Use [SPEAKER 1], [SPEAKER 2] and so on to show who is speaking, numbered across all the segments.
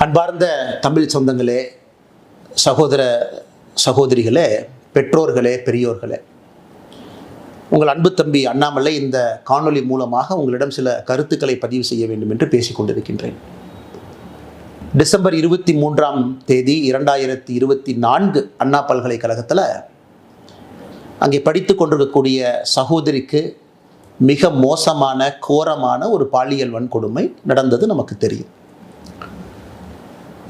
[SPEAKER 1] அன்பார்ந்த தமிழ் சொந்தங்களே, சகோதர சகோதரிகளே, பெற்றோர்களே, பெரியோர்களே, உங்கள் அன்பு தம்பி அண்ணாமலை இந்த காணொளி மூலமாக உங்களிடம் சில கருத்துக்களை பதிவு செய்ய வேண்டும் என்று பேசிக் கொண்டிருக்கின்றேன். டிசம்பர் 23ஆம் தேதி 2024 அண்ணா பல்கலைக்கழகத்தில் அங்கே படித்து கொண்டிருக்கக்கூடிய சகோதரிக்கு மிக மோசமான கோரமான ஒரு பாலியல் வன்கொடுமை நடந்தது நமக்கு தெரியும்.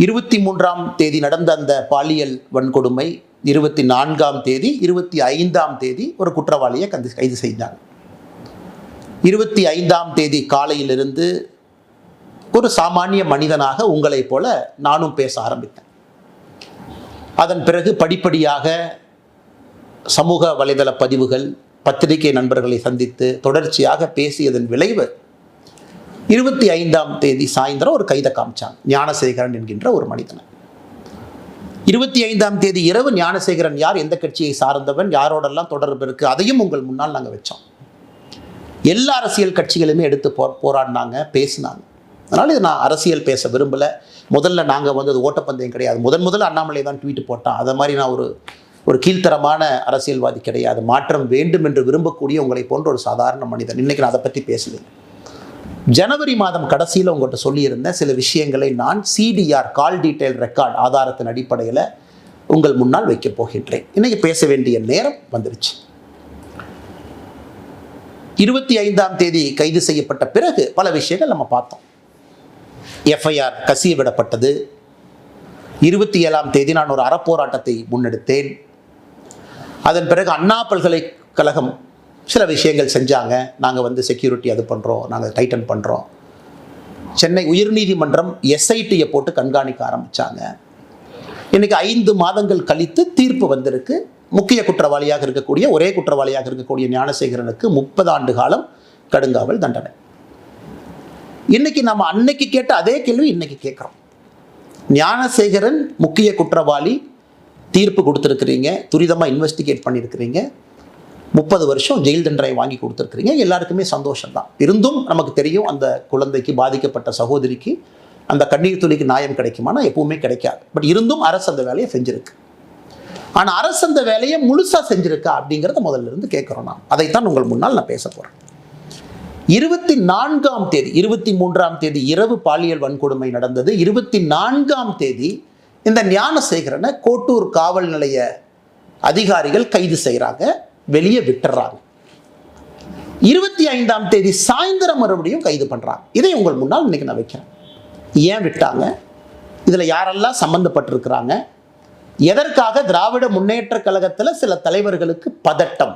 [SPEAKER 1] 23ஆம் தேதி நடந்த அந்த பாலியல் வன்கொடுமை 24ஆம் தேதி 25ஆம் தேதி ஒரு குற்றவாளியை கைது செய்தாங்க. 25ஆம் தேதி காலையிலிருந்து ஒரு சாமானிய மனிதனாக உங்களைப் போல நானும் பேச ஆரம்பித்தேன். அதன் பிறகு படிப்படியாக சமூக வலைதள பதிவுகள், பத்திரிகை நண்பர்களை சந்தித்து தொடர்ச்சியாக பேசியதன் விளைவு 25ஆம் தேதி சாயந்தரம் ஒரு கைதை காமிச்சாங்க, ஞானசேகரன் என்கின்ற ஒரு மனிதனை. 25ஆம் தேதி இரவு ஞானசேகரன் யார், எந்த கட்சியை சார்ந்தவன், யாரோடெல்லாம் தொடர்பு இருக்குது, அதையும் உங்கள் முன்னால் நாங்கள் வச்சோம். எல்லா அரசியல் கட்சிகளுமே எடுத்து போராடினாங்க, பேசினாங்க. அதனால் இது நான் அரசியல் பேச விரும்பலை. முதல்ல நாங்கள் அது ஓட்டப்பந்தயம் கிடையாது. முதல்ல அண்ணாமலை தான் ட்வீட் போட்டான். அதை மாதிரி நான் ஒரு கீழ்த்தரமான அரசியல்வாதி கிடையாது. மாற்றம் வேண்டும் என்று விரும்பக்கூடிய உங்களை போன்ற ஒரு சாதாரண மனிதன். இன்றைக்கி நான் அதை பற்றி பேசலை. ஜனவரி மாதம் கடைசியில் உங்கள்கிட்ட சொல்லியிருந்த சில விஷயங்களை நான் CDR, கால் டீட்டெயில் ரெக்கார்ட் ஆதாரத்தின் அடிப்படையில் உங்கள் முன்னால் வைக்கப் போகின்றேன். இன்றைக்கி பேச வேண்டிய நேரம் வந்துருச்சு. 25ஆம் தேதி கைது செய்யப்பட்ட பிறகு பல விஷயங்கள் நம்ம பார்த்தோம். FIR கசிய விடப்பட்டது. 27ஆம் தேதி நான் ஒரு அறப்போராட்டத்தை முன்னெடுத்தேன். அதன் பிறகு அண்ணா பல்கலைக்கழகம் சில விஷயங்கள் செஞ்சாங்க. நாங்கள் செக்யூரிட்டி அது பண்ணுறோம், நாங்கள் டைட்டன் பண்ணுறோம். சென்னை உயர்நீதிமன்றம் SITயை போட்டு கண்காணிக்க ஆரம்பித்தாங்க. இன்றைக்கி 5 மாதங்கள் கழித்து தீர்ப்பு வந்திருக்கு. முக்கிய குற்றவாளியாக இருக்கக்கூடிய, ஒரே குற்றவாளியாக இருக்கக்கூடிய ஞானசேகரனுக்கு 30 ஆண்டு காலம் கடுங்காவல் தண்டனை. இன்றைக்கி நம்ம அன்னைக்கு கேட்ட அதே கேள்வி இன்றைக்கி கேட்குறோம். ஞானசேகரன் முக்கிய குற்றவாளி, தீர்ப்பு கொடுத்துருக்குறீங்க, துரிதமாக இன்வெஸ்டிகேட் பண்ணியிருக்கிறீங்க, 30 வருஷம் ஜெயில் தண்டனை வாங்கி கொடுத்துருக்குறீங்க. எல்லாருக்குமே சந்தோஷம்தான். இருந்தும் நமக்கு தெரியும் அந்த குழந்தைக்கு, பாதிக்கப்பட்ட சகோதரிக்கு அந்த கண்ணீர் துளிக்கு நியாயம் கிடைக்குமானா எப்பவுமே கிடைக்காது. பட் இருந்தும் அரசு அந்த வேலையை செஞ்சுருக்கு. ஆனால் அரசு அந்த வேலையை முழுசாக செஞ்சுருக்கா அப்படிங்கிறத முதல்ல இருந்து கேட்குறோம். நான் அதைத்தான் உங்கள் முன்னால் நான் பேச போகிறேன். 24ஆம் தேதி 23ஆம் தேதி இரவு பாலியல் வன்கொடுமை நடந்தது. 24ஆம் தேதி இந்த ஞானசேகரனை கோட்டூர் காவல் நிலைய அதிகாரிகள் கைது செய்கிறாங்க, வெளியே விட்டுறாங்க. 25ஆம் தேதி சாயந்தரம் மறுபடியும் கைது பண்ணுறாங்க. இதை உங்கள் முன்னால் இன்னைக்கு நான் வைக்கிறேன். ஏன் விட்டாங்க, இதில் யாரெல்லாம் சம்பந்தப்பட்டிருக்கிறாங்க, எதற்காக திராவிட முன்னேற்ற கழகத்தில் சில தலைவர்களுக்கு பதட்டம்,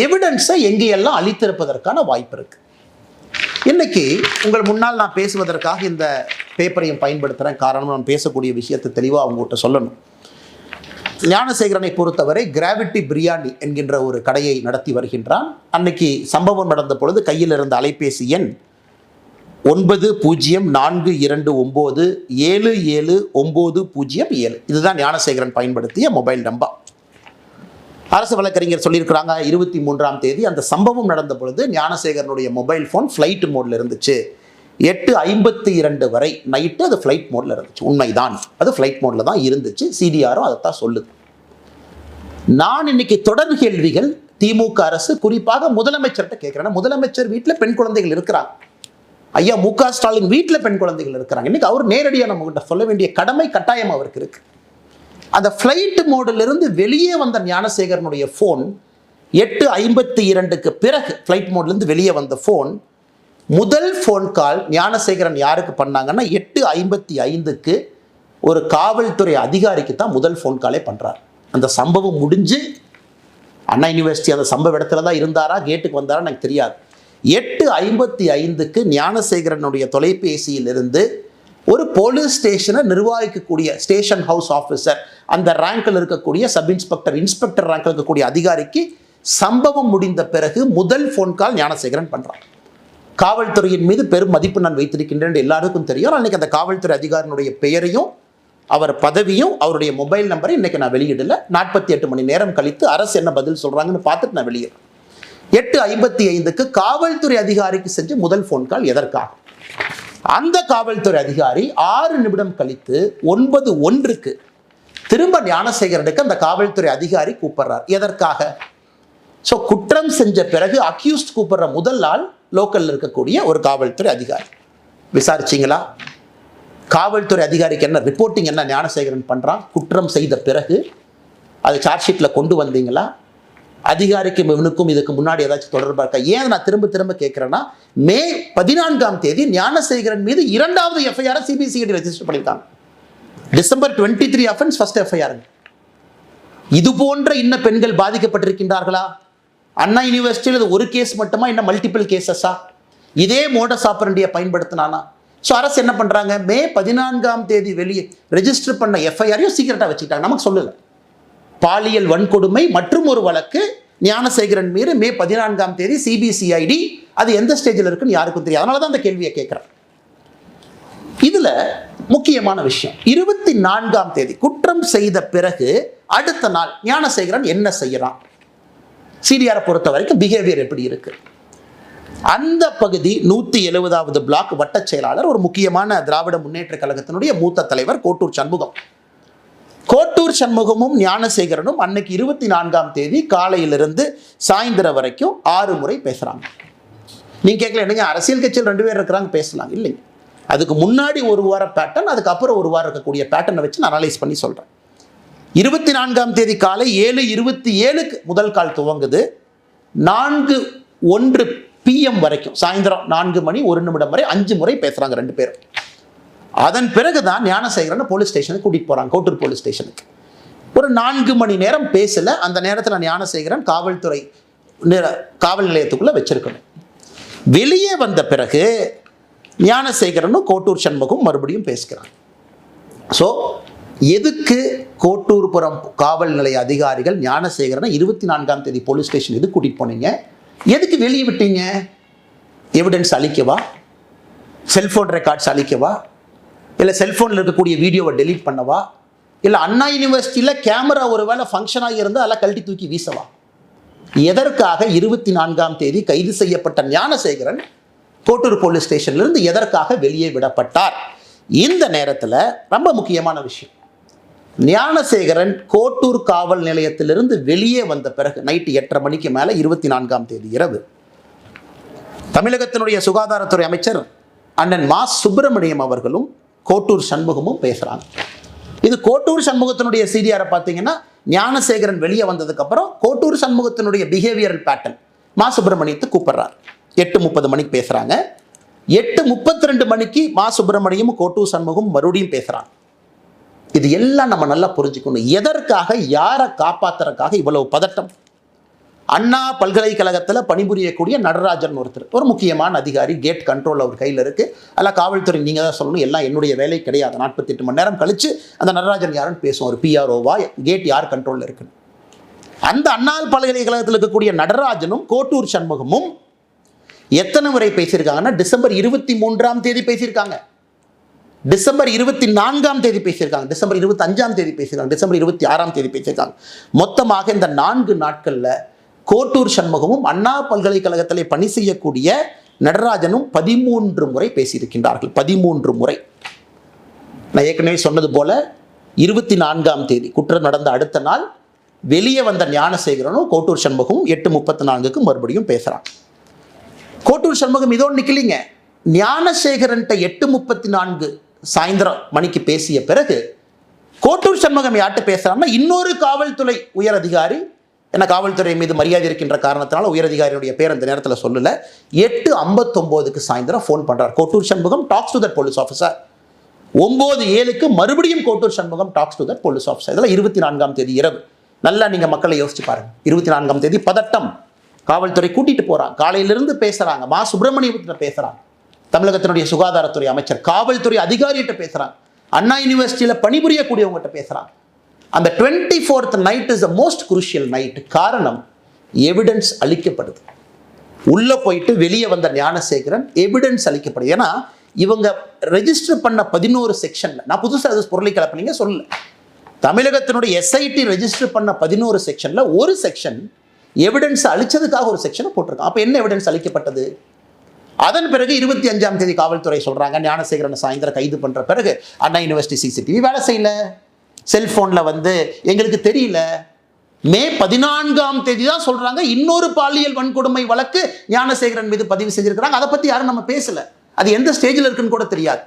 [SPEAKER 1] எவிடன்ஸை எங்கேயெல்லாம் அளித்திருப்பதற்கான வாய்ப்பு இருக்கு. இன்னைக்கு உங்கள் முன்னால் நான் பேசுவதற்காக இந்த பேப்பரையும் பயன்படுத்துகிறேன். காரணம், நான் பேசக்கூடிய விஷயத்தை தெளிவாக அவங்ககிட்ட சொல்லணும். ஞானசேகரனை பொறுத்தவரை கிராவிட்டி பிரியாணி என்கின்ற ஒரு கடையை நடத்தி வருகின்றான். அன்னைக்கு சம்பவம் நடந்த பொழுது கையில் இருந்த அலைபேசி எண் 9042977907. இதுதான் ஞானசேகரன் பயன்படுத்திய மொபைல் நம்பர். அரசு வழக்கறிஞர் சொல்லியிருக்கிறாங்க, 23ஆம் தேதி அந்த சம்பவம் நடந்த பொழுது ஞானசேகரனுடைய மொபைல் ஃபோன் ஃப்ளைட் மோடில் இருந்துச்சு. 8:52 வரை நைட்டு அது ஃப்ளைட் மோடில் இருந்துச்சு. உண்மைதான், அது ஃப்ளைட் மோடில் தான் இருந்துச்சு. CDRம் அதைத்தான் சொல்லுது. நான் இன்னைக்கு தொடர் கேள்விகள் திமுக அரசு, குறிப்பாக முதலமைச்சர்கிட்ட கேட்குறேன். முதலமைச்சர் வீட்டில் பெண் குழந்தைகள் இருக்கிறாங்க. ஐயா மு க ஸ்டாலின் வீட்டில் பெண் குழந்தைகள் இருக்கிறாங்க. இன்னைக்கு அவர் நேரடியாக நம்மகிட்ட சொல்ல வேண்டிய கடமை கட்டாயம் அவருக்கு இருக்கு. அந்த ஃப்ளைட் மோடிலிருந்து வெளியே வந்த ஞானசேகரனுடைய ஃபோன் 8:52க்கு பிறகு ஃப்ளைட் மோட்லேருந்து வெளியே வந்த ஃபோன், முதல் ஃபோன் கால் ஞானசேகரன் யாருக்கு பண்ணாங்கன்னா 8:55க்கு ஒரு காவல்துறை அதிகாரிக்கு தான் முதல் ஃபோன் காலே பண்ணுறார். அந்த சம்பவம் முடிஞ்சு அண்ணா யூனிவர்சிட்டி அந்த சம்பவ இடத்துல தான் இருந்தாரா, கேட்டுக்கு வந்தாரா எனக்கு தெரியாது. 8:55க்கு ஞானசேகரனுடைய தொலைபேசியிலிருந்து ஒரு போலீஸ் ஸ்டேஷனை நிர்வகிக்கக்கூடிய ஸ்டேஷன் ஹவுஸ் ஆஃபீஸர், அந்த ரேங்கில் இருக்கக்கூடிய சப் இன்ஸ்பெக்டர், இன்ஸ்பெக்டர் ரேங்கில் இருக்கக்கூடிய அதிகாரிக்கு சம்பவம் முடிந்த பிறகு முதல் ஃபோன் கால் ஞானசேகரன் பண்ணுறார். காவல்துறையின் மீது பெரும் மதிப்பு நான் வைத்திருக்கின்றேன் எல்லாருக்கும் தெரியும். அன்றைக்கி அந்த காவல்துறை அதிகாரினுடைய பெயரையும் அவர் பதவியும் அவருடைய மொபைல் நம்பரை இன்றைக்கி நான் வெளியிடலை. 48 மணி நேரம் கழித்து அரசு என்ன பதில் சொல்கிறாங்கன்னு பார்த்துட்டு நான் வெளியிடுறேன். 8:55க்கு காவல்துறை அதிகாரிக்கு செஞ்ச முதல் ஃபோன் கால் எதற்காக? அந்த காவல்துறை அதிகாரி 6 நிமிடம் கழித்து 9:01 திரும்ப ஞானசேகரனுக்கு அந்த காவல்துறை அதிகாரி கூப்பிடுறார். எதற்காக? ஸோ குற்றம் செஞ்ச பிறகு அக்யூஸ்ட் கூப்பிடுற முதல் ஆள் லோக்கல்ல இருக்கக்கூடிய ஒரு காவல்துறை அதிகாரி. விசாரிச்சிங்களா? காவல்துறை அதிகாரிக்கு என்ன ரிப்போர்ட்டிங், என்ன ஞானசேகரன் பண்றான்? குற்றம் செய்த பிறகு அது சார்ஜ் ஷீட்ல கொண்டு வந்தீங்களா? அதிகாரிக்கும் இவனுக்கும் இதுக்கு முன்னாடி ஏதாச்சும் தொடர்பா இருக்கா? ஏன் நான் திரும்ப திரும்ப கேட்கிறேன்னா, மே 14 ஞானசேகரன் மீது 2வது எஃப்ஐஆர் சிபிசிஐடி ரெஜிஸ்டர் பண்ணியிருக்காங்க. December 23 offence, first FIR. இது போன்ற இன்ன பெண்கள் பாதிக்கப்பட்டிருக்கின்றார்களா? அண்ணா யூனிவர்சிட்டியில் ஒரு கேஸ் மட்டுமா, இன்னும் மல்டிபிள் கேசஸா? இதே மோடஸ் ஆபரண்டியை பயன்படுத்தினானா? ஸோ அரசு என்ன பண்றாங்க, மே 14 வெளியே ரெஜிஸ்டர் பண்ண எஃப்ஐஆரையும் சீக்கிரட்டா வச்சுக்கிட்டாங்க. நமக்கு சொல்லல. பாலியல் வன்கொடுமை மற்றும் ஒரு வழக்கு ஞானசேகரன் மீது மே 14 சிபிசிஐடி, அது எந்த ஸ்டேஜில் இருக்குன்னு யாருக்கும் தெரியாது. அதனால தான் அந்த கேள்வியை கேட்கிறேன். இதுல முக்கியமான விஷயம், 24 குற்றம் செய்த பிறகு அடுத்த நாள் ஞானசேகரன் என்ன செய்யறான்? சிடிஆரை பொறுத்த வரைக்கும் பிஹேவியர் எப்படி இருக்கு? அந்த பகுதி 170வது பிளாக் வட்ட செயலாளர், ஒரு முக்கியமான திராவிட முன்னேற்ற கழகத்தினுடைய மூத்த தலைவர் கோட்டூர் சண்முகம். கோட்டூர் சண்முகமும் ஞானசேகரனும் அன்னைக்கு 24 காலையிலிருந்து சாயந்தரம் வரைக்கும் 6 முறை பேசுறாங்க. நீங்க கேட்கல, என்னங்க அரசியல் கட்சியில் 2 பேர் இருக்கிறாங்க, பேசலாம். இல்லைங்க, அதுக்கு முன்னாடி ஒரு வார பேட்டர்ன், அதுக்கப்புறம் ஒரு வாரம் இருக்கக்கூடிய பேட்டர்னை வச்சு நான் அனலைஸ் பண்ணி சொல்றேன். 24 காலை 7:27 முதல் கால் துவங்குது. 4:01 PM வரைக்கும், சாயந்தரம் 4 மணி 1 நிமிடம் வரை 5 முறை பேசுறாங்க 2 பேரும். அதன் பிறகுதான் ஞானசேகரன் போலீஸ் ஸ்டேஷனுக்கு கூட்டிட்டு போறாங்க, கோட்டூர் போலீஸ் ஸ்டேஷனுக்கு. ஒரு 4 மணி நேரம் பேசல. அந்த நேரத்தில் ஞானசேகரன் காவல் நிலையத்துக்குள்ள வச்சிருக்கணும். வெளியே வந்த பிறகு ஞானசேகரனும் கோட்டூர் சண்முகம் மறுபடியும் பேசுகிறாங்க. ஸோ எதுக்கு கோட்டூர்புரம் காவல் நிலைய அதிகாரிகள் ஞானசேகரனை 24 போலீஸ் ஸ்டேஷன் எதுக்கு கூட்டிட்டு போனீங்க? எதுக்கு வெளியே விட்டீங்க? எவிடன்ஸ் அளிக்கவா? செல்போன் ரெக்கார்ட்ஸ் அளிக்கவா? இல்லை செல்போனில் இருக்கக்கூடிய வீடியோவை டெலீட் பண்ணவா? இல்லை அண்ணா யூனிவர்சிட்டியில் கேமரா ஒரு வேளை ஃபங்க்ஷன் ஆகியிருந்தால் அதெல்லாம் கழட்டி தூக்கி வீசவா? எதற்காக 24 கைது செய்யப்பட்ட ஞானசேகரன் கோட்டூர் போலீஸ் ஸ்டேஷன்லேருந்து எதற்காக வெளியே விடப்பட்டார்? இந்த நேரத்தில் ரொம்ப முக்கியமான விஷயம், ஞானசேகரன் கோட்டூர் காவல் நிலையத்திலிருந்து வெளியே வந்த பிறகு நைட்டு 8:30 மணிக்கு மேலே 24 இரவு தமிழகத்தினுடைய சுகாதாரத்துறை அமைச்சர் அண்ணன் மா சுப்பிரமணியம் அவர்களும் கோட்டூர் சண்முகமும் பேசுகிறாங்க. இது கோட்டூர் சண்முகத்தினுடைய சிடிஆரை பார்த்தீங்கன்னா, ஞானசேகரன் வெளியே வந்ததுக்கு அப்புறம் கோட்டூர் சண்முகத்தினுடைய பிஹேவியரல் பேட்டர்ன் மா சுப்பிரமணியத்தை கூப்பிடுறார். 8:30 மணிக்கு பேசுறாங்க. 8:32 மணிக்கு மா சுப்பிரமணியமும் கோட்டூர் சண்முகம் மறுபடியும் பேசுறாங்க. இது எல்லாம் நம்ம நல்லா புரிஞ்சுக்கணும். எதற்காக, யாரை காப்பாத்துறதுக்காக இவ்வளவு பதட்டம்? அண்ணா பல்கலைக்கழகத்தில் பணிபுரியக்கூடிய நடராஜன் ஒருத்தர், ஒரு முக்கியமான அதிகாரி, கேட் கண்ட்ரோல் அவர் கையில் இருக்கு. அதெல்லாம் காவல்துறை நீங்க தான் சொல்லணும், எல்லாம் என்னுடைய வேலை கிடையாது. 48 மணி நேரம் கழிச்சு அந்த நடராஜன் யாருன்னு பேசுவோம். ஒரு PROவா, கேட் யார் கண்ட்ரோலில் இருக்குன்னு. அந்த அண்ணா பல்கலைக்கழகத்தில் இருக்கக்கூடிய நடராஜனும் கோட்டூர் சண்முகமும் எத்தனை முறை பேசியிருக்காங்கன்னா, டிசம்பர் 23 பேசியிருக்காங்க, டிசம்பர் 24 பேசியிருக்காங்க, டிசம்பர் 25 பேசியிருக்காங்க, டிசம்பர் 26 பேசியிருக்காங்க. மொத்தமாக இந்த 4 நாட்கள்ல கோட்டூர் சண்முகமும் அண்ணா பல்கலைக்கழகத்திலே பணி செய்யக்கூடிய நடராஜனும் 13 முறை பேசியிருக்கின்றார்கள். 13 முறை. நான் ஏற்கனவே சொன்னது போல 24 குற்றம் நடந்த அடுத்த நாள் வெளியே வந்த ஞானசேகரனும் கோட்டூர் சண்முகமும் 8:34 மறுபடியும் பேசுறாங்க. கோட்டூர் சண்முகம் இதோடு நிக்கலிங்க. ஞானசேகரன் 8:34 சாயந்தரம் மணிக்கு பேசிய பிறகு கோட்டூர் சண்முகம் யார்கிட்ட பேசுறாங்கன்னா, இன்னொரு காவல்துறை உயர் அதிகாரி, ஏன்னா காவல்துறை மீது மரியாதை இருக்கின்ற காரணத்தினால உயர் அதிகாரியுடைய பேர் அந்த நேரத்தில் சொல்லல. 8:59 சாயந்தரம் ஃபோன் பண்றார் Kottur Shanmugam, tax to that police officer. 9:07 மறுபடியும் Kottur Shanmugam tax to that police officer. இதெல்லாம் 24 இரவு. நல்லா நீங்க மக்களை யோசிச்சு பாருங்க. 24 பதட்டம். காவல்துறை கூட்டிட்டு போறாங்க, காலையிலிருந்து பேசுறாங்க, மா சுப்பிரமணியத்திட்ட பேசுறாங்க, தமிழகத்தினுடைய சுகாதாரத்துறை அமைச்சர், காவல்துறை அதிகாரிகிட்ட பேசுறாங்க, அண்ணா யூனிவர்சிட்டியில் பணிபுரியக்கூடியவங்ககிட்ட பேசுறாங்க. அந்த 24th night is the most crucial night. காரணம், எவிடன்ஸ் அளிக்கப்படுது. உள்ள போயிட்டு வெளியே வந்த ஞானசேகரன் எவிடன்ஸ் அளிக்கப்படுது. ஏன்னா இவங்க ரெஜிஸ்டர் பண்ண 11 செக்ஷன்ல, நான் புதுசாக பொருளை கலப்பினீங்க சொல்லல, தமிழகத்தினுடைய SIT ரெஜிஸ்டர் பண்ண 11 செக்ஷன்ல ஒரு செக்ஷன் எவிடன்ஸ் அளிச்சதுக்காக ஒரு செக்ஷனை போட்டிருக்கான். அப்ப என்ன எவிடன்ஸ் அளிக்கப்பட்டது? அதன் பிறகு 25ஆம் தேதி காவல்துறை சொல்றாங்க ஞானசேகரன் சாயந்தரம் கைது பண்ற பிறகு அண்ணா யூனிவர்சிட்டி சிசிடிவி வேலை செய்யல, செல்போன்ல எங்களுக்கு தெரியல. மே 14ஆம் தேதி தான் சொல்றாங்க இன்னொரு பாலியல் வன்கொடுமை வழக்கு ஞானசேகரன் மீது பதிவு செஞ்சிருக்கிறாங்க. அதை பத்தி யாரும் நம்ம பேசல, அது எந்த ஸ்டேஜில் இருக்குன்னு கூட தெரியாது.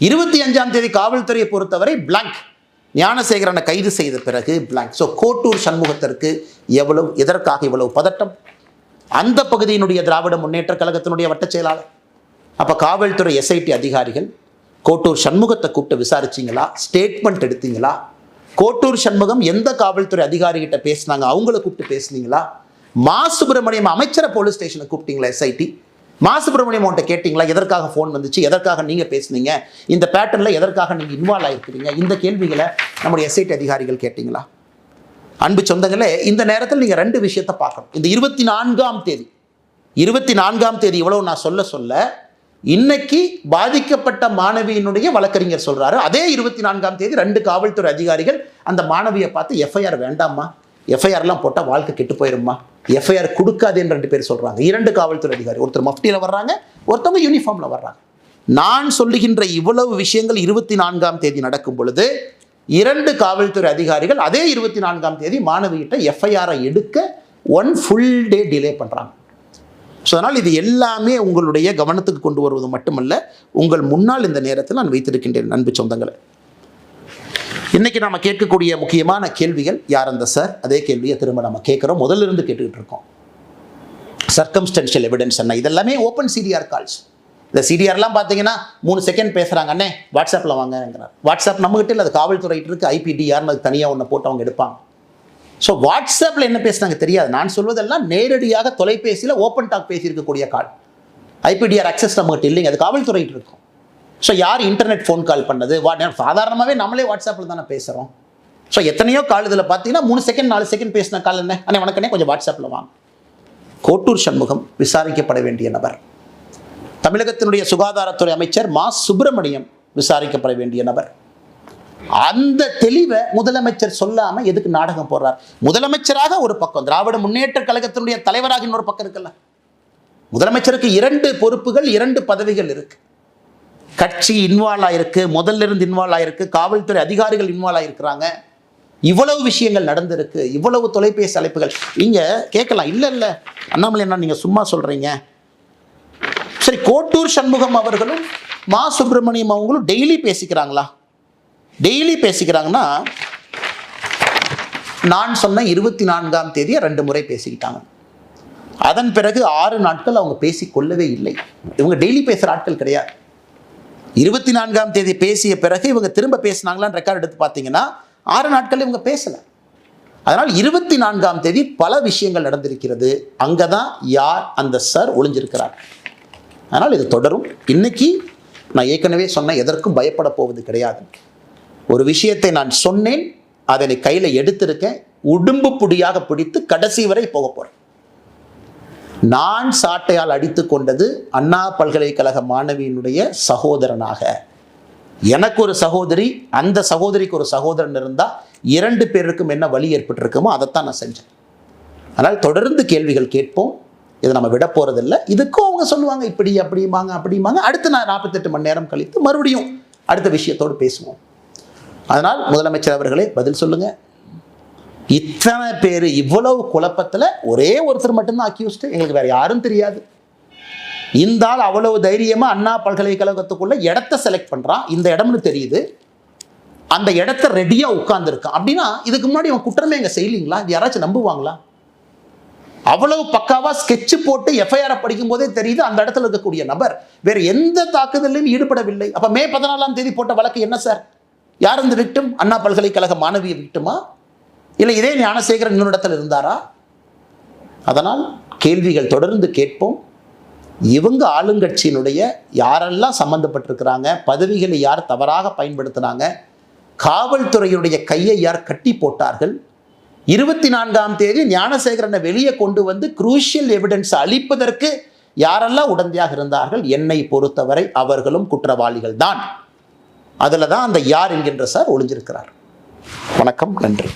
[SPEAKER 1] 25ஆம் தேதி காவல்துறையை பொறுத்தவரை பிளாங்க். ஞானசேகரனை கைது செய்த பிறகு பிளாங்க். ஸோ கோட்டூர் சண்முகத்திற்கு எதற்காக இவ்வளவு பதட்டம்? அந்த பகுதியினுடைய திராவிட முன்னேற்ற கழகத்தினுடைய வட்ட செயலாளர். அப்ப காவல்துறை SIT அதிகாரிகள் கோட்டூர் சண்முகத்தை கூப்பிட்டு விசாரிச்சிங்களா? ஸ்டேட்மெண்ட் எடுத்தீங்களா? கோட்டூர் சண்முகம் எந்த காவல்துறை அதிகாரிகிட்ட பேசினாங்க, அவங்கள கூப்பிட்டு பேசுனீங்களா? மா சுப்பிரமணியம் அமைச்சரை போலீஸ் ஸ்டேஷனுக்கு கூப்பிட்டீங்களா? SIT மா சுப்பிரமணியம் அவன்கிட்ட கேட்டீங்களா? எதற்காக ஃபோன் வந்துச்சு, எதற்காக நீங்க பேசுனீங்க, இந்த பேட்டர்ல எதற்காக நீங்க இன்வால்வ் ஆயிருக்கிறீங்க? இந்த கேள்விகளை நம்முடைய SIT அதிகாரிகள் கேட்டீங்களா? அன்பு சொந்தங்களே, இந்த நேரத்தில் நீங்க ரெண்டு விஷயத்தை பார்க்கணும். இந்த 24ஆம் தேதி இவ்வளவு நான் சொல்ல இன்னைக்கு பாதிக்கப்பட்ட மாணவியினுடைய வழக்கறிஞர் சொல்றாரு, அதே 24ஆம் தேதி 2 காவல்துறை அதிகாரிகள் அந்த மாணவியை பார்த்து FIR வேண்டாமா, FIRலாம் போட்டா வாழ்க்கை கெட்டு போயிருமா, FIR கொடுக்காதேன்னு 2 பேர் சொல்றாங்க. 2 காவல்துறை அதிகாரி, ஒருத்தர் மஃப்டியில் வர்றாங்க, ஒருத்தவங்க யூனிஃபார்ம்ல வர்றாங்க. நான் சொல்லுகின்ற இவ்வளவு விஷயங்கள் 24ஆம் தேதி நடக்கும் பொழுது 2 காவல்துறை அதிகாரிகள் அதே 24ஆம் தேதி மாணவியிட்ட FIR எடுக்க 1 full day டிலே பண்றாங்க. ஸோ அதனால் இது எல்லாமே உங்களுடைய கவனத்துக்கு கொண்டு வருவது மட்டுமல்ல, உங்கள் முன்னால் இந்த நேரத்தில் நான் வைத்திருக்கின்றேன். அன்பு சொந்தங்களை, இன்னைக்கு நாம கேட்கக்கூடிய முக்கியமான கேள்விகள், யார் அந்த சார்? அதே கேள்வியை திரும்ப நம்ம கேட்கிறோம், முதல்ல இருந்து கேட்டுக்கிட்டு இருக்கோம். சர்க்கம்ஸ்டன்ஷியல் எவிடன்ஸ் என்ன? இதெல்லாமே ஓப்பன் CDR கால்ஸ். இந்த CDRலாம் பார்த்தீங்கன்னா 3 செகண்ட் பேசுகிறாங்க, அண்ணே வாட்ஸ்அப்பில் வாங்கிறார். வாட்ஸ்அப் நம்மகிட்ட இல்லை, அது காவல்துறையிட்டு இருக்கு. IPDRன்னு அது தனியாக ஒன்று போட்டு அவங்க எடுப்பாங்க. ஸோ வாட்ஸ்அப்பில் என்ன பேசுனாங்க தெரியாது. நான் சொல்வதெல்லாம் நேரடியாக தொலைபேசியில் ஓப்பன் டாக் பேசியிருக்கக்கூடிய கால். IPDR அக்சஸ் நம்மகிட்ட இல்லைங்க, அது காவல்துறையிட்டு இருக்கும். ஸோ யார் இன்டர்நெட் ஃபோன் கால் பண்ணது? சாதாரணமாகவே நம்மளே வாட்ஸ்அப்பில் தானே பேசுகிறோம். ஸோ எத்தனையோ கால் இதில் பார்த்தீங்கன்னா 3 செகண்ட் 4 செகண்ட் பேசின கால் என்ன, அண்ணே வணக்கண்ணே கொஞ்சம் வாட்ஸ்அப்பில் வாங்க. கோட்டூர் சண்முகம் விசாரிக்கப்பட வேண்டிய நபர். தமிழகத்தினுடைய சுகாதாரத்துறை அமைச்சர் மா சுப்பிரமணியம் விசாரிக்கப்பட வேண்டிய நபர். அந்த தெளிவை முதலமைச்சர் சொல்லாம எதுக்கு நாடகம் போடுறார்? முதலமைச்சராக ஒரு பக்கம், திராவிட முன்னேற்ற கழகத்தினுடைய தலைவராக இன்னொரு பக்கம் இருக்குல்ல. முதலமைச்சருக்கு 2 பொறுப்புகள், 2 பதவிகள் இருக்கு. கட்சி இன்வால்வ் ஆயிருக்கு, முதல்ல இருந்து இன்வால்வ் ஆயிருக்கு, காவல்துறை அதிகாரிகள் இன்வால்வ் ஆயிருக்கிறாங்க. இவ்வளவு விஷயங்கள் நடந்திருக்கு, இவ்வளவு தொலைபேசி அழைப்புகள். நீங்க கேட்கலாம், இல்ல அண்ணாமலை என்ன நீங்க சும்மா சொல்றீங்க? சரி, கோட்டூர் சண்முகம் அவர்களும் மா சுப்பிரமணியம் அவங்களும் டெய்லி பேசிக்கிறாங்களா? டெய்லி பேசிக்கிறாங்கன்னா, நான் சொன்ன 24ஆம் தேதியை 2 முறை பேசிக்கிட்டாங்க. அதன் பிறகு 6 நாட்கள் அவங்க பேசிக்கொள்ளவே இல்லை. இவங்க டெய்லி பேசுகிற ஆட்கள் கிடையாது. 24ஆம் தேதி பேசிய பிறகு இவங்க திரும்ப பேசினாங்களான்னு ரெக்கார்ட் எடுத்து பார்த்தீங்கன்னா 6 நாட்கள் இவங்க பேசலை. அதனால் 24ஆம் தேதி பல விஷயங்கள் நடந்திருக்கிறது. அங்கே தான் யார் அந்த சார் ஒளிஞ்சிருக்கிறார். அதனால் இது தொடரும். இன்னைக்கு நான் ஏற்கனவே சொன்ன எதற்கும் பயப்பட போவது கிடையாது. ஒரு விஷயத்தை நான் சொன்னேன், அதனை கையில் எடுத்திருக்கேன், உடும்பு புடியாக பிடித்து கடைசி வரை போக போறேன். நான் சாட்டையால் அடித்து கொண்டது அண்ணா பல்கலைக்கழக மாணவியினுடைய சகோதரனாக. எனக்கு ஒரு சகோதரி, அந்த சகோதரிக்கு ஒரு சகோதரன் இருந்தால் 2 பேருக்கும் என்ன வழி ஏற்பட்டிருக்குமோ அதைத்தான் நான் செஞ்சேன். அதனால் தொடர்ந்து கேள்விகள் கேட்போம். இதை நம்ம விட போறதில்லை. இதுக்கும் அவங்க சொல்லுவாங்க இப்படி அப்படிம்பாங்க. அடுத்து நான் 48 மணி நேரம் கழித்து மறுபடியும் அடுத்த விஷயத்தோடு பேசுவோம். அதனால் முதலமைச்சர் அவர்களே பதில் சொல்லுங்க. இத்தனை பேர் இவ்வளவு குழப்பத்தில் ஒரே ஒருத்தர் மட்டும்தான் அக்யூஸ்ட், எங்களுக்கு வேற யாரும் தெரியாது. இந்த ஆள் அவ்வளவு தைரியமா அண்ணா பல்கலைக்கழகத்துக்குள்ள இடத்த செலக்ட் பண்றான், இந்த இடம்னு தெரியுது, அந்த இடத்த ரெடியா உட்கார்ந்து இருக்கான். அப்படின்னா இதுக்கு முன்னாடி அவன் குற்றமே எங்க செய்யலீங்களா? யாராச்சும் நம்புவாங்களா? அவ்வளவு பக்காவா ஸ்கெட்ச் போட்டு FIR படிக்கும் போதே தெரியுது அந்த இடத்துல இருக்கக்கூடிய நபர் வேற எந்த தாக்குதலையும் ஈடுபடவில்லை. அப்ப மே 14ஆம் தேதி போட்ட வழக்கு என்ன சார்? யார் இந்த விக்டிம்? அண்ணா பல்கலைக்கழக மாணவிய விக்டிமா, இல்லை இதே ஞானசேகரன் இன்னொரு இடத்துல இருந்தாரா? அதனால் கேள்விகள் தொடர்ந்து கேட்போம். இவங்க ஆளுங்கட்சியினுடைய யாரெல்லாம் சம்பந்தப்பட்டிருக்கிறாங்க, பதவிகளை யார் தவறாக பயன்படுத்தினாங்க, காவல்துறையுடைய கையை யார் கட்டி போட்டார்கள், 24ஆம் தேதி ஞானசேகரனை வெளியே கொண்டு வந்து குரூஷியல் எவிடன்ஸ் அளிப்பதற்கு யாரெல்லாம் உடந்தையாக இருந்தார்கள், என்னை பொறுத்தவரை அவர்களும் குற்றவாளிகள் தான். அதில் தான் அந்த யார் என்கின்ற சார் ஒளிஞ்சிருக்கிறார். வணக்கம், நன்றி.